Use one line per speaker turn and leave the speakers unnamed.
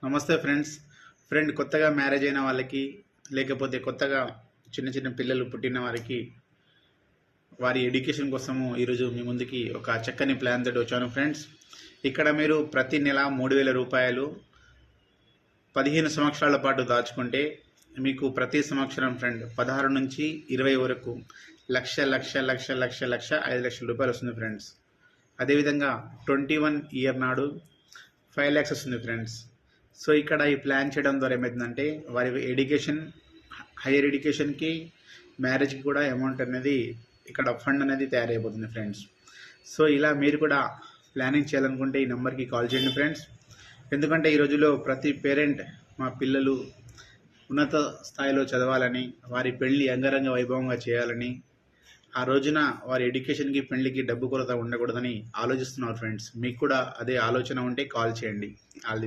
నమస్తే ఫ్రెండ్ కొత్తగా మ్యారేజ్ అయిన వాళ్ళకి లేకపోతే కొత్తగా చిన్న చిన్న పిల్లలు పుట్టిన వారికి వారి ఎడ్యుకేషన్ కోసము ఈరోజు మీ ముందుకి ఒక చక్కని ప్లాన్ తోటి వచ్చాను ఫ్రెండ్స్. ఇక్కడ మీరు ప్రతి నెల 3,000 రూపాయలు 15 సంవత్సరాల పాటు దాచుకుంటే మీకు ప్రతి సంవత్సరం 16 నుంచి 20 వరకు లక్ష లక్ష లక్ష లక్ష లక్ష 5 లక్షల రూపాయలు వస్తుంది ఫ్రెండ్స్. అదేవిధంగా 21 ఇయర్ నాడు 5 lakhs వస్తుంది ఫ్రెండ్స్. సో ఇక్కడ ఈ ప్లాన్ చేయడం ద్వారా ఏమవుతుందంటే వారి ఎడ్యుకేషన్, హైయర్ ఎడ్యుకేషన్కి, మ్యారేజ్కి కూడా అమౌంట్ అనేది ఇక్కడ ఫండ్ అనేది తయారైపోతుంది ఫ్రెండ్స్. సో ఇలా మీరు కూడా ప్లానింగ్ చేయాలనుకుంటే ఈ నెంబర్కి కాల్ చేయండి ఫ్రెండ్స్. ఎందుకంటే ఈ రోజుల్లో ప్రతి పేరెంట్ మా పిల్లలు ఉన్నత స్థాయిలో చదవాలని, వారి పెళ్లి అంగరంగ వైభవంగా చేయాలని, ఆ రోజున వారి ఎడ్యుకేషన్కి, పెళ్లికి డబ్బు కొరత ఉండకూడదని ఆలోచిస్తున్నారు ఫ్రెండ్స్. మీకు కూడా అదే ఆలోచన ఉంటే కాల్ చేయండి. All the best.